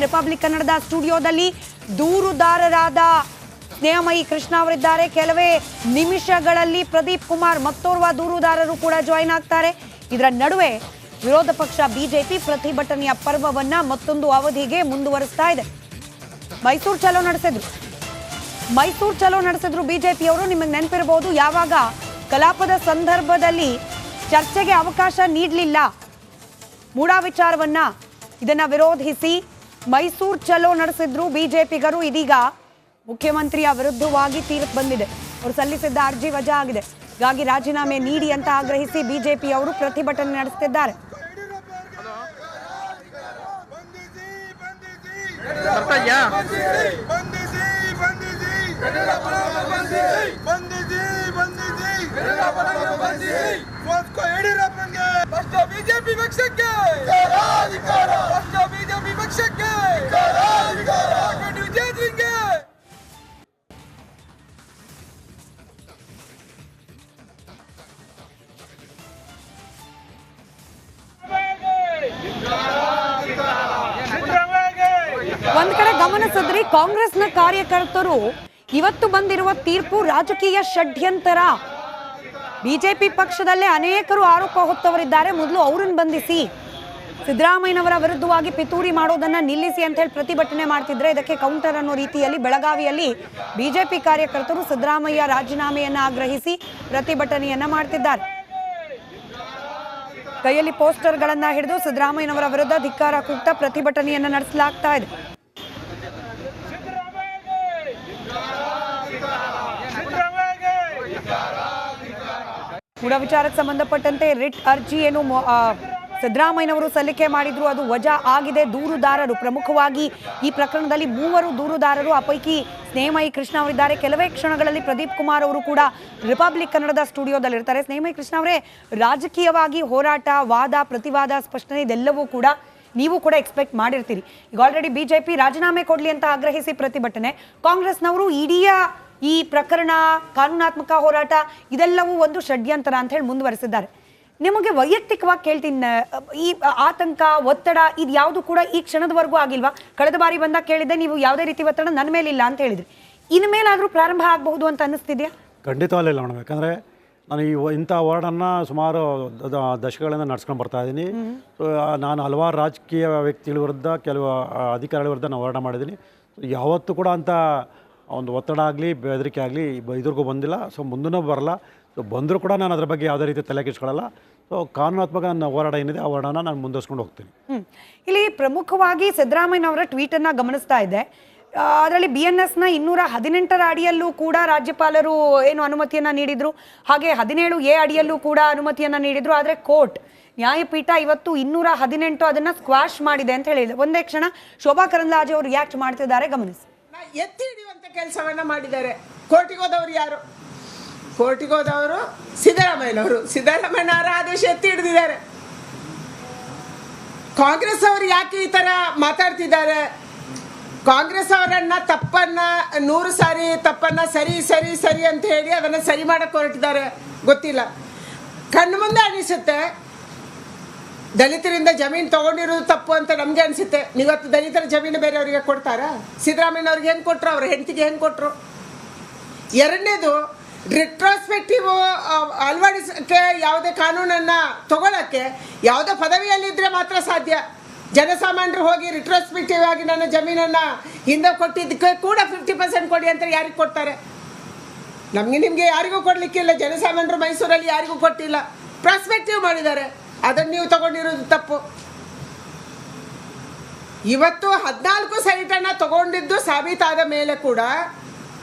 Republic ಕನ್ನಡದ ಸ್ಟುಡಿಯೋದಲ್ಲಿ ದೂರುದಾರರಾದ ಸ್ನೇಹಮಯಿ ಕೃಷ್ಣ ಅವರಿದ್ದಾರೆ. ಕೆಲವೇ ನಿಮಿಷಗಳಲ್ಲಿ ಪ್ರದೀಪ್ ಕುಮಾರ್ ಮತ್ತೋರ್ವ ದೂರುದಾರರು ಕೂಡ ಜಾಯಿನ್ ಆಗ್ತಾರೆ. ಇದರ ನಡುವೆ ವಿರೋಧ ಪಕ್ಷ ಬಿಜೆಪಿ ಪ್ರತಿಭಟನೆಯ ಪರ್ವವನ್ನ ಮತ್ತೊಂದು ಅವಧಿಗೆ ಮುಂದುವರಿಸ್ತಾ ಇದೆ. ಮೈಸೂರು ಚಲೋ ನಡೆಸಿದ್ರು ಬಿಜೆಪಿಯವರು. ನಿಮಗೆ ನೆನಪಿರಬಹುದು, ಯಾವಾಗ ಕಲಾಪದ ಸಂದರ್ಭದಲ್ಲಿ ಚರ್ಚೆಗೆ ಅವಕಾಶ ನೀಡಲಿಲ್ಲ ಮೂಡಾ ವಿಚಾರವನ್ನ, ಇದನ್ನ ವಿರೋಧಿಸಿ ಮೈಸೂರು ಚಲೋ ನಡೆಸಿದ್ರು ಬಿಜೆಪಿಗರು. ಇದೀಗ ಮುಖ್ಯಮಂತ್ರಿಯ ವಿರುದ್ಧವಾಗಿ ತೀರ್ಪು ಬಂದಿದೆ. ಅವರು ಸಲ್ಲಿಸಿದ್ದ ಅರ್ಜಿ ವಜಾ ಆಗಿದೆ. ಹೀಗಾಗಿ ರಾಜೀನಾಮೆ ನೀಡಿ ಅಂತ ಆಗ್ರಹಿಸಿ ಬಿಜೆಪಿಯವರು ಪ್ರತಿಭಟನೆ ನಡೆಸುತ್ತಿದ್ದಾರೆ. ಒಂದ್ ಕಡೆ ಗಮನಿಸಿದ್ರಿ, ಕಾಂಗ್ರೆಸ್ನ ಕಾರ್ಯಕರ್ತರು ಇವತ್ತು ಬಂದಿರುವ ತೀರ್ಪು ರಾಜಕೀಯ ಷಡ್ಯಂತರ. ಬಿಜೆಪಿ ಪಕ್ಷದಲ್ಲೇ ಅನೇಕರು ಆರೋಪ ಹೊತ್ತವರಿದ್ದಾರೆ. ಮೊದಲು ಅವರನ್ನು ಬಂಧಿಸಿ, ಸಿದ್ದರಾಮಯ್ಯನವರ ವಿರುದ್ಧವಾಗಿ ಪಿತೂರಿ ಮಾಡೋದನ್ನ ನಿಲ್ಲಿಸಿ ಅಂತ ಹೇಳಿ ಪ್ರತಿಭಟನೆ ಮಾಡ್ತಿದ್ರೆ, ಇದಕ್ಕೆ ಕೌಂಟರ್ ಅನ್ನೋ ರೀತಿಯಲ್ಲಿ ಬೆಳಗಾವಿಯಲ್ಲಿ ಬಿಜೆಪಿ ಕಾರ್ಯಕರ್ತರು ಸಿದ್ದರಾಮಯ್ಯ ರಾಜೀನಾಮೆಯನ್ನ ಆಗ್ರಹಿಸಿ ಪ್ರತಿಭಟನೆಯನ್ನ ಮಾಡ್ತಿದ್ದಾರೆ. ಕೈಯಲ್ಲಿ ಪೋಸ್ಟರ್ಗಳನ್ನ ಹಿಡಿದು ಸಿದ್ದರಾಮಯ್ಯನವರ ವಿರುದ್ಧ ಧಿಕ್ಕಾರ ಕೂಗ್ತಾ ಪ್ರತಿಭಟನೆಯನ್ನ ನಡೆಸಲಾಗ್ತಾ ಇದೆ. ಮೂಡ ವಿಚಾರಕ್ಕೆ ಸಂಬಂಧಪಟ್ಟಂತೆ ರಿಟ್ ಅರ್ಜಿ ಏನು ಸಿದ್ದರಾಮಯ್ಯನವರು ಸಲ್ಲಿಕೆ ಮಾಡಿದ್ರು, ಅದು ವಜಾ ಆಗಿದೆ. ದೂರುದಾರರು ಪ್ರಮುಖವಾಗಿ ಈ ಪ್ರಕರಣದಲ್ಲಿ 3 ದೂರುದಾರರು, ಆ ಪೈಕಿ ಸ್ನೇಹಮಯಿ ಕೃಷ್ಣ ಅವರಿದ್ದಾರೆ. ಕೆಲವೇ ಕ್ಷಣಗಳಲ್ಲಿ ಪ್ರದೀಪ್ ಕುಮಾರ್ ಅವರು ಕೂಡ ರಿಪಬ್ಲಿಕ್ ಕನ್ನಡದ ಸ್ಟುಡಿಯೋದಲ್ಲಿರ್ತಾರೆ. ಸ್ನೇಹಮಯಿ ಕೃಷ್ಣ ಅವರೇ, ರಾಜಕೀಯವಾಗಿ ಹೋರಾಟ, ವಾದ ಪ್ರತಿವಾದ, ಸ್ಪಷ್ಟನೆ ಇದೆಲ್ಲವೂ ಕೂಡ ನೀವು ಕೂಡ ಎಕ್ಸ್ಪೆಕ್ಟ್ ಮಾಡಿರ್ತೀರಿ. ಈಗ ಆಲ್ರೆಡಿ ಬಿಜೆಪಿ ರಾಜೀನಾಮೆ ಕೊಡಲಿ ಅಂತ ಆಗ್ರಹಿಸಿ ಪ್ರತಿಭಟನೆ, ಕಾಂಗ್ರೆಸ್ನವರು ಇಡೀ ಈ ಪ್ರಕರಣ ಕಾನೂನಾತ್ಮಕ ಹೋರಾಟ ಇದೆಲ್ಲವೂ ಒಂದು ಷಡ್ಯಂತರ ಅಂತ ಹೇಳಿ ಮುಂದುವರೆಸಿದ್ದಾರೆ. ನಿಮಗೆ ವೈಯಕ್ತಿಕವಾಗಿ ಕೇಳ್ತೀನಿ, ಈ ಆತಂಕ, ಒತ್ತಡ ಇದು ಯಾವುದು ಕೂಡ ಈ ಕ್ಷಣದವರೆಗೂ ಆಗಿಲ್ವಾ? ಕಳೆದ ಬಾರಿ ಬಂದಾಗ ಕೇಳಿದ್ದೆ, ನೀವು ಯಾವುದೇ ರೀತಿ ಒತ್ತಡ ನನ್ನ ಮೇಲಿಲ್ಲ ಅಂತ ಹೇಳಿದ್ರಿ. ಇನ್ನು ಮೇಲಾದರೂ ಪ್ರಾರಂಭ ಆಗಬಹುದು ಅಂತ ಅನ್ನಿಸ್ತಿದೆಯಾ? ಖಂಡಿತವಾಗಿಲ್ಲ ಮೇಡಮ್. ಯಾಕಂದರೆ ನಾನು ಇಂಥ ಹೋರಾಟನ ಸುಮಾರು ದಶಕಗಳಿಂದ ನಡ್ಸ್ಕೊಂಡು ಬರ್ತಾ ಇದ್ದೀನಿ. ನಾನು ಹಲವಾರು ರಾಜಕೀಯ ವ್ಯಕ್ತಿಗಳ ವಿರುದ್ಧ, ಕೆಲವು ಅಧಿಕಾರಿಗಳ ವಿರುದ್ಧ ನಾನು ಹೋರಾಟ ಮಾಡಿದ್ದೀನಿ. ಯಾವತ್ತೂ ಕೂಡ ಅಂಥ ಒಂದು ಒತ್ತಡ ಆಗಲಿ, ಬೆದರಿಕೆ ಆಗಲಿ ಇದುವರೆಗೂ ಬಂದಿಲ್ಲ. ಸೊ ಮುಂದೂ ಬರಲ್ಲ. ಸೊ ಬಂದರೂ ಕೂಡ ನಾನು ಅದರ ಬಗ್ಗೆ ಯಾವುದೇ ರೀತಿ ತಲೆ ಕೆಡಿಸ್ಕೊಳ್ಳಲ್ಲ. ಸೊ ಕಾನೂನಾತ್ಮಕ ನನ್ನ ಹೋರಾಟ ಏನಿದೆ ಆ ಹೋರಾಟನ ನಾನು ಮುಂದುವರ್ಸ್ಕೊಂಡು ಹೋಗ್ತೀನಿ. ಇಲ್ಲಿ ಪ್ರಮುಖವಾಗಿ ಸಿದ್ದರಾಮಯ್ಯನವರ ಟ್ವೀಟನ್ನು ಗಮನಿಸ್ತಾ ಇದ್ದೆ. ಅದರಲ್ಲಿ BNSನ 218 ಅಡಿಯಲ್ಲೂ ಕೂಡ ರಾಜ್ಯಪಾಲರು ಏನು ಅನುಮತಿಯನ್ನು ನೀಡಿದರು, ಹಾಗೆ 17A ಅಡಿಯಲ್ಲೂ ಕೂಡ ಅನುಮತಿಯನ್ನು ನೀಡಿದರು. ಆದರೆ ಕೋರ್ಟ್ ನ್ಯಾಯಪೀಠ ಇವತ್ತು 218 ಅದನ್ನು ಸ್ಕ್ವಾಶ್ ಮಾಡಿದೆ ಅಂತ ಹೇಳಿದೆ. ಒಂದೇ ಕ್ಷಣ ಶೋಭಾ ಕರಂದ್ಲಾಜೆ ಅವರು ರಿಯಾಕ್ಟ್ ಮಾಡ್ತಿದ್ದಾರೆ, ಗಮನಿಸಿ. ಎತ್ತಿ ಹಿಡಿಯುವಂತ ಕೆಲಸವನ್ನ ಮಾಡಿದ್ದಾರೆ. ಕೋರ್ಟಿಗೆ ಹೋದವರು ಯಾರು? ಕೋರ್ಟಿಗೆ ಹೋದವರು ಸಿದ್ದರಾಮಯ್ಯನವರು. ಸಿದ್ದರಾಮಯ್ಯನವರ ಆದೇಶ ಎತ್ತಿ ಹಿಡಿದಿದ್ದಾರೆ. ಕಾಂಗ್ರೆಸ್ ಅವರು ಯಾಕೆ ಈ ತರ ಮಾತಾಡ್ತಿದ್ದಾರೆ? ಕಾಂಗ್ರೆಸ್ ಅವರನ್ನ ತಪ್ಪನ್ನ 100 ಸಾರಿ ತಪ್ಪನ್ನ ಸರಿ ಸರಿ ಸರಿ ಅಂತ ಹೇಳಿ ಅದನ್ನ ಸರಿ ಮಾಡಕ್ಕೆ ಹೊರಟಿದ್ದಾರೆ. ಗೊತ್ತಿಲ್ಲ, ಕಣ್ಣು ಮುಂದೆ ಅನಿಸುತ್ತೆ. ದಲಿತರಿಂದ ಜಮೀನು ತಗೊಂಡಿರೋದು ತಪ್ಪು ಅಂತ ನಮಗೆ ಅನಿಸುತ್ತೆ. ನೀವತ್ತು ದಲಿತರ ಜಮೀನು ಬೇರೆಯವರಿಗೆ ಕೊಡ್ತಾರಾ? ಸಿದ್ದರಾಮಯ್ಯನವ್ರಿಗೆ ಹೆಂಗೆ ಕೊಟ್ಟರು? ಅವ್ರ ಹೆಂಡತಿಗೆ ಹೆಂಗೆ ಕೊಟ್ಟರು? ಎರಡನೇದು, ರಿಟ್ರೋಸ್ಪೆಕ್ಟಿವ್ ಅಳವಡಿಸಕ್ಕೆ ಯಾವುದೇ ಕಾನೂನನ್ನು ತಗೊಳ್ಳೋಕ್ಕೆ ಯಾವುದೋ ಪದವಿಯಲ್ಲಿದ್ದರೆ ಮಾತ್ರ ಸಾಧ್ಯ. ಜನಸಾಮಾನ್ಯರು ಹೋಗಿ ರಿಟ್ರೋಸ್ಪೆಕ್ಟಿವ್ ಆಗಿ ನನ್ನ ಜಮೀನನ್ನು ಹಿಂದೆ ಕೊಟ್ಟಿದ್ದಕ್ಕೆ ಕೂಡ 50% ಕೊಡಿ ಅಂತ ಯಾರಿಗೆ ಕೊಡ್ತಾರೆ? ನಮಗೆ ನಿಮಗೆ ಯಾರಿಗೂ ಕೊಡಲಿಕ್ಕಿಲ್ಲ. ಜನಸಾಮಾನ್ಯರು ಮೈಸೂರಲ್ಲಿ ಯಾರಿಗೂ ಕೊಟ್ಟಿಲ್ಲ. ಪ್ರಾಸ್ಪೆಕ್ಟಿವ್ ಮಾಡಿದ್ದಾರೆ, ಅದನ್ನು ನೀವು ತಗೊಂಡಿರೋದು ತಪ್ಪು. ಇವತ್ತು 14 ಸೈಟನ್ನು ತಗೊಂಡಿದ್ದು ಸಾಬೀತಾದ ಮೇಲೆ ಕೂಡ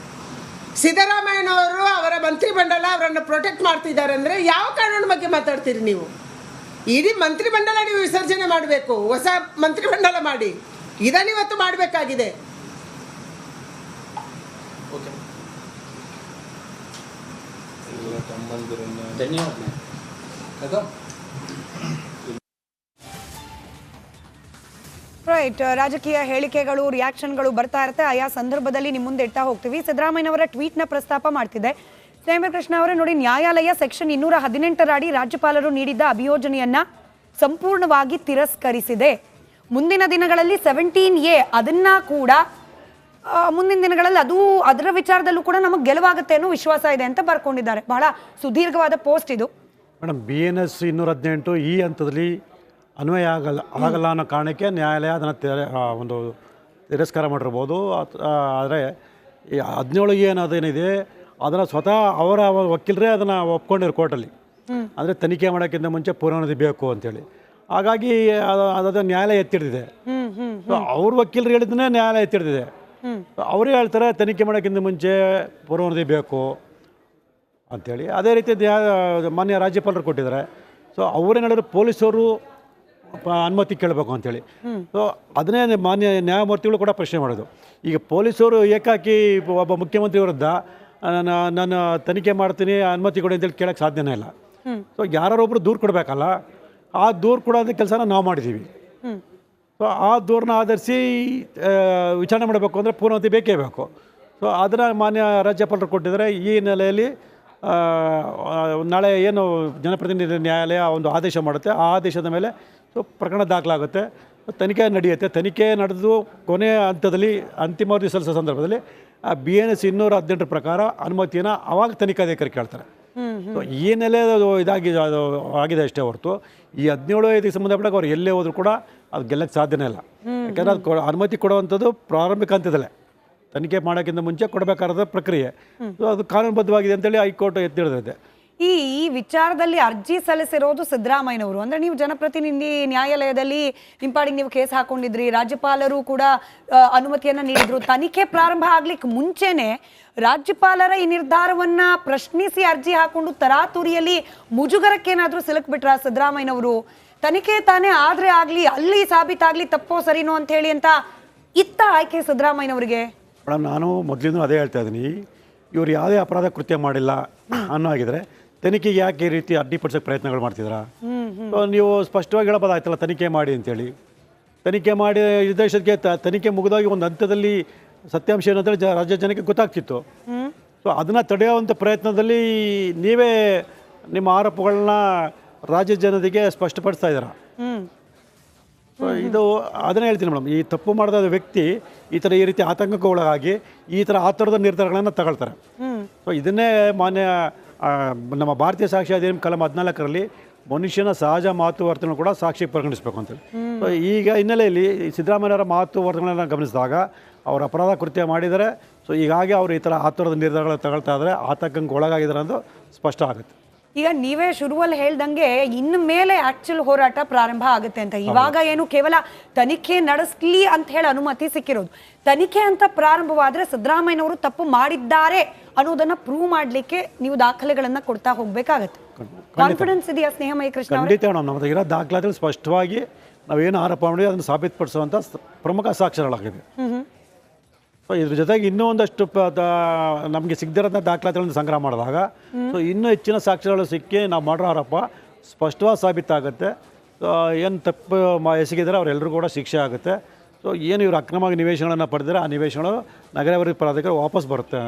ಸಿದ್ದರಾಮಯ್ಯನವರು ಅವರ ಮಂತ್ರಿಮಂಡಲ ಅವರನ್ನು ಪ್ರೊಟೆಕ್ಟ್ ಮಾಡ್ತಿದ್ದಾರೆ ಅಂದರೆ ಯಾವ ಕಾನೂನು ಬಗ್ಗೆ ಮಾತಾಡ್ತೀರಿ ನೀವು? ಇಡೀ ಮಂತ್ರಿಮಂಡಲ ನೀವು ವಿಸರ್ಜನೆ ಮಾಡಬೇಕು, ಹೊಸ ಮಂತ್ರಿಮಂಡಲ ಮಾಡಿ. ಇದನ್ನು ಇವತ್ತು ಮಾಡಬೇಕಾಗಿದೆ. ರೈಟ್, ರಾಜಕೀಯ ಹೇಳಿಕೆಗಳು, ರಿಯಾಕ್ಷನ್ಗಳು ಬರ್ತಾ ಇರುತ್ತೆ. ಆಯಾ ಸಂದರ್ಭದಲ್ಲಿ ನಿಮ್ಮ ಮುಂದೆ ಇಡ್ತಾ ಹೋಗ್ತೀವಿ. ಸಿದ್ದರಾಮಯ್ಯನವರ ಟ್ವೀಟ್ನ ಪ್ರಸ್ತಾಪ ಮಾಡ್ತಿದೆ. ಸ್ನೇಹಮಯಿ ಕೃಷ್ಣ ಅವರೇ, ನೋಡಿ, ನ್ಯಾಯಾಲಯ ಸೆಕ್ಷನ್ 218 ಅಡಿ ರಾಜ್ಯಪಾಲರು ನೀಡಿದ್ದ ಅಭಿಯೋಜನೆಯನ್ನ ಸಂಪೂರ್ಣವಾಗಿ ತಿರಸ್ಕರಿಸಿದೆ. ಮುಂದಿನ ದಿನಗಳಲ್ಲಿ 17A ಅದನ್ನ ಕೂಡ ಮುಂದಿನ ದಿನಗಳಲ್ಲಿ ಅದರ ವಿಚಾರದಲ್ಲೂ ಕೂಡ ನಮಗೆ ಗೆಲುವಾಗುತ್ತೆ ಅನ್ನೋ ವಿಶ್ವಾಸ ಇದೆ ಅಂತ ಬರ್ಕೊಂಡಿದ್ದಾರೆ. ಬಹಳ ಸುದೀರ್ಘವಾದ ಪೋಸ್ಟ್ ಇದು. ಮೇಡಮ್, BNS 218 ಈ ಹಂತದಲ್ಲಿ ಅನ್ವಯ ಆಗಲ್ಲ ಅನ್ನೋ ಕಾರಣಕ್ಕೆ ನ್ಯಾಯಾಲಯ ಅದನ್ನು ತಿರಸ್ಕಾರ ಮಾಡಿರ್ಬೋದು. ಆದರೆ ಈ 17 ಅದೇನಿದೆ ಅದನ್ನು ಸ್ವತಃ ಅವರ ವಕೀಲರೇ ಅದನ್ನು ಒಪ್ಕೊಂಡಿರೋ ಕೋರ್ಟಲ್ಲಿ. ಅಂದರೆ ತನಿಖೆ ಮಾಡೋಕ್ಕಿಂತ ಮುಂಚೆ ಪೂರ್ವಾನುಮತಿ ಬೇಕು ಅಂತೇಳಿ. ಹಾಗಾಗಿ ಅದು ನ್ಯಾಯಾಲಯ ಎತ್ತಿಡ್ತಿದೆ. ಅವ್ರ ವಕೀಲರು ಹೇಳಿದ್ದನ್ನೇ ನ್ಯಾಯಾಲಯ ಎತ್ತಿಡ್ತಿದೆ. ಅವರೇ ಹೇಳ್ತಾರೆ ತನಿಖೆ ಮಾಡೋಕ್ಕಿಂತ ಮುಂಚೆ ಪೂರ್ವಾನುಮತಿ ಬೇಕು ಅಂಥೇಳಿ. ಅದೇ ರೀತಿ ಮಾನ್ಯ ರಾಜ್ಯಪಾಲರು ಕೊಟ್ಟಿದ್ದಾರೆ. ಸೊ ಅವರೇನು ಹೇಳಿದ್ರು ಪೊಲೀಸರು ಅನುಮತಿ ಕೇಳಬೇಕು ಅಂಥೇಳಿ. ಸೊ ಅದನ್ನೇ ಮಾನ್ಯ ನ್ಯಾಯಮೂರ್ತಿಗಳು ಕೂಡ ಪ್ರಶ್ನೆ ಮಾಡೋದು. ಈಗ ಪೊಲೀಸರು ಏಕಾಕಿ ಒಬ್ಬ ಮುಖ್ಯಮಂತ್ರಿ ವಿರುದ್ಧ ನಾನು ತನಿಖೆ ಮಾಡ್ತೀನಿ ಅನುಮತಿ ಕೊಡಿ ಅಂತೇಳಿ ಕೇಳೋಕ್ಕೆ ಸಾಧ್ಯನೇ ಇಲ್ಲ. ಸೊ ಯಾರೊಬ್ಬರು ದೂರು ಕೊಡಬೇಕಲ್ಲ, ಆ ದೂರು ಕೊಡೋದ ಕೆಲಸನ ನಾವು ಮಾಡಿದ್ದೀವಿ. ಸೊ ಆ ದೂರನ್ನ ಆಧರಿಸಿ ವಿಚಾರಣೆ ಮಾಡಬೇಕು ಅಂದರೆ ಪೂರ್ಣಾವತಿ ಬೇಕೇ ಬೇಕು. ಸೊ ಅದನ್ನು ಮಾನ್ಯ ರಾಜ್ಯಪಾಲರು ಕೊಟ್ಟಿದ್ದಾರೆ. ಈ ಹಿನ್ನೆಲೆಯಲ್ಲಿ ನಾಳೆ ಏನು ಜನಪ್ರತಿನಿಧಿ ನ್ಯಾಯಾಲಯ ಒಂದು ಆದೇಶ ಮಾಡುತ್ತೆ. ಆ ಆದೇಶದ ಮೇಲೆ ಸೊ ಪ್ರಕರಣ ದಾಖಲಾಗುತ್ತೆ, ತನಿಖೆ ನಡೆಯುತ್ತೆ. ತನಿಖೆ ನಡೆದು ಕೊನೆಯ ಹಂತದಲ್ಲಿ ಅಂತಿಮವಧಿ ಸಲ್ಲಿಸೋ ಸಂದರ್ಭದಲ್ಲಿ ಆ BNS 218 ಪ್ರಕಾರ ಅನುಮತಿಯನ್ನು ಆವಾಗ ತನಿಖಾಧಿಕಾರಿ ಕೇಳ್ತಾರೆ. ಸೊ ಈ ಹಿನ್ನೆಲೆ ಅದು ಆಗಿದೆ ಅಷ್ಟೇ ಹೊರತು ಈ 17 ಸಂಬಂಧಪಟ್ಟಾಗ ಅವ್ರು ಎಲ್ಲೇ ಹೋದರೂ ಕೂಡ ಅದು ಗೆಲ್ಲಕ್ಕೆ ಸಾಧ್ಯನೇ ಇಲ್ಲ. ಯಾಕೆಂದರೆ ಅದು ಅನುಮತಿ ಕೊಡುವಂಥದ್ದು ಪ್ರಾರಂಭಿಕ ಹಂತದಲ್ಲೇ, ತನಿಖೆ ಮಾಡೋಕ್ಕಿಂತ ಮುಂಚೆ ಕೊಡಬೇಕಾದ ಪ್ರಕ್ರಿಯೆ. ಸೊ ಅದು ಕಾನೂನುಬದ್ಧವಾಗಿದೆ ಅಂತೇಳಿ ಹೈಕೋರ್ಟ್ ಎತ್ತಿಡಿದೆ. ಈ ವಿಚಾರದಲ್ಲಿ ಅರ್ಜಿ ಸಲ್ಲಿಸಿರೋದು ಸಿದ್ದರಾಮಯ್ಯನವರು. ಅಂದ್ರೆ ನೀವು ಜನಪ್ರತಿನಿಧಿ ನ್ಯಾಯಾಲಯದಲ್ಲಿ ನಿಂಪಾಡಿಗೆ ನೀವು ಕೇಸ್ ಹಾಕೊಂಡಿದ್ರಿ, ರಾಜ್ಯಪಾಲರು ಕೂಡ ಅನುಮತಿಯನ್ನ ನೀಡಿದ್ರು. ತನಿಖೆ ಪ್ರಾರಂಭ ಆಗ್ಲಿಕ್ಕೆ ಮುಂಚೆನೆ ರಾಜ್ಯಪಾಲರ ಈ ನಿರ್ಧಾರವನ್ನ ಪ್ರಶ್ನಿಸಿ ಅರ್ಜಿ ಹಾಕೊಂಡು ತರಾತುರಿಯಲ್ಲಿ ಮುಜುಗರಕ್ಕೇನಾದ್ರೂ ಸಿಲುಕ್ಬಿಟ್ರ ಸಿದ್ದರಾಮಯ್ಯನವರು? ತನಿಖೆ ತಾನೇ ಆದ್ರೆ ಆಗ್ಲಿ, ಅಲ್ಲಿ ಸಾಬೀತಾಗ್ಲಿ ತಪ್ಪೋ ಸರಿನೋ ಅಂತ ಹೇಳಿ ಅಂತ ಇತ್ತ ಆಯ್ಕೆ ಸಿದ್ದರಾಮಯ್ಯನವರಿಗೆ? ಮೇಡಮ್, ನಾನು ಮೊದಲಿಂದ ಅದೇ ಹೇಳ್ತಾ ಇದ್ದೀನಿ, ಇವ್ರು ಯಾವುದೇ ಅಪರಾಧ ಕೃತ್ಯ ಮಾಡಿಲ್ಲ ಅನ್ನೋ ಆಗಿದ್ರೆ ತನಿಖೆಗೆ ಯಾಕೆ ಈ ರೀತಿ ಅಡ್ಡಿಪಡಿಸೋಕೆ ಪ್ರಯತ್ನಗಳು ಮಾಡ್ತಿದ್ದೀರಾ? ನೀವು ಸ್ಪಷ್ಟವಾಗಿ ಹೇಳಬಹುದಾಯ್ತಲ್ಲ ತನಿಖೆ ಮಾಡಿ ಅಂತೇಳಿ. ತನಿಖೆ ಮಾಡಿ ನಿರ್ದೇಶಕ್ಕೆ ತನಿಖೆ ಮುಗಿದಾಗಿ ಒಂದು ಹಂತದಲ್ಲಿ ಸತ್ಯಾಂಶ ಏನಂತೇಳಿ ರಾಜ್ಯ ಜನಕ್ಕೆ ಗೊತ್ತಾಗ್ತಿತ್ತು. ಸೊ ಅದನ್ನು ತಡೆಯುವಂಥ ಪ್ರಯತ್ನದಲ್ಲಿ ನೀವೇ ನಿಮ್ಮ ಆರೋಪಗಳನ್ನ ರಾಜ್ಯ ಜನತೆಗೆ ಸ್ಪಷ್ಟಪಡಿಸ್ತಾ ಇದ್ದೀರಾ. ಸೊ ಇದು ಅದನ್ನೇ ಹೇಳ್ತೀನಿ ಮೇಡಮ್, ಈ ತಪ್ಪು ಮಾಡಿದ ವ್ಯಕ್ತಿ ಈ ರೀತಿ ಆತಂಕಕ್ಕೆ ಒಳಗಾಗಿ ಈ ಥರದ ನಿರ್ಧಾರಗಳನ್ನು ತಗೊಳ್ತಾರೆ. ಸೊ ಇದನ್ನೇ ಮಾನ್ಯ ನಮ್ಮ ಭಾರತೀಯ ಸಾಕ್ಷಿ ಅಧಿನಿಯಮ ಕಲಂ 14ರಲ್ಲಿ ಮನುಷ್ಯನ ಸಹಜ ಮಾತು ವರ್ತನೆ ಕೂಡ ಸಾಕ್ಷಿ ಪರಿಗಣಿಸಬೇಕು ಅಂತೇಳಿ. ಸೊ ಈಗ ಹಿನ್ನೆಲೆಯಲ್ಲಿ ಸಿದ್ದರಾಮಯ್ಯವರ ಮಾತು ವರ್ತನೆಗಳನ್ನು ಗಮನಿಸಿದಾಗ ಅವರು ಅಪರಾಧ ಕೃತ್ಯ ಮಾಡಿದರೆ. ಸೊ ಹೀಗಾಗಿ ಅವರು ಈ ಥರದ ನಿರ್ಧಾರಗಳು ತಗೊಳ್ತಾ ಇದ್ದಾರೆ, ಆತಂಕಕ್ಕೆ ಒಳಗಾಗಿದ್ದಾರೆ ಅನ್ನೋದು ಸ್ಪಷ್ಟ ಆಗುತ್ತೆ. ಈಗ ನೀವೇ ಶುರುವಲ್ಲಿ ಹೇಳ್ದಂಗೆ ಇನ್ನು ಮೇಲೆ ಆಕ್ಚುಲ್ ಹೋರಾಟ ಪ್ರಾರಂಭ ಆಗುತ್ತೆ ಅಂತ. ಇವಾಗ ಏನು ಕೇವಲ ತನಿಖೆ ನಡೆಸಲಿ ಅಂತ ಹೇಳಿ ಅನುಮತಿ ಸಿಕ್ಕಿರೋದು. ತನಿಖೆ ಅಂತ ಪ್ರಾರಂಭವಾದ್ರೆ ಸಿದ್ದರಾಮಯ್ಯನವರು ತಪ್ಪು ಮಾಡಿದ್ದಾರೆ ಅನ್ನೋದನ್ನ ಪ್ರೂವ್ ಮಾಡ್ಲಿಕ್ಕೆ ನೀವು ದಾಖಲೆಗಳನ್ನ ಕೊಡ್ತಾ ಹೋಗ್ಬೇಕಾಗತ್ತೆ. ಕಾನ್ಫಿಡೆನ್ಸ್ ಇದೆಯಾ ಸ್ನೇಹಮಯಿ ಕೃಷ್ಣ? ಖಂಡಿತ ನಮ್ಮದು ಇರೋ ದಾಖಲಾತಿಗಳು ಸ್ಪಷ್ಟವಾಗಿ ನಾವೇನು ಆರೋಪ ಮಾಡಿ ಅದನ್ನು ಸಾಬೀತುಪಡಿಸುವಂಥ ಪ್ರಮುಖ ಸಾಕ್ಷ್ಯಗಳಾಗಿದೆ. ಸೊ ಇದ್ರ ಜೊತೆಗೆ ಇನ್ನೂ ಒಂದಷ್ಟು ನಮಗೆ ಸಿಗದಿರೋಂಥ ದಾಖಲಾತಿಗಳನ್ನು ಸಂಗ್ರಹ ಮಾಡಿದಾಗ ಸೊ ಇನ್ನೂ ಹೆಚ್ಚಿನ ಸಾಕ್ಷ್ಯಗಳು ಸಿಕ್ಕಿ ನಾವು ಮಾಡಿರೋ ಆರೋಪ ಸ್ಪಷ್ಟವಾಗಿ ಸಾಬೀತಾಗುತ್ತೆ. ಏನು ತಪ್ಪು ಎಸಗಿದರೆ ಅವರೆಲ್ಲರೂ ಕೂಡ ಶಿಕ್ಷೆ ಆಗುತ್ತೆ. ಸೊ ಏನು ಇವರು ಅಕ್ರಮವಾಗಿ ನಿವೇಶನಗಳನ್ನು ಪಡೆದರೆ ಆ ನಿವೇಶನಗಳು ನಗರಾಭಿವೃದ್ಧಿ ಪ್ರಾಧಿಕಾರ ವಾಪಸ್ ಬರುತ್ತೆ.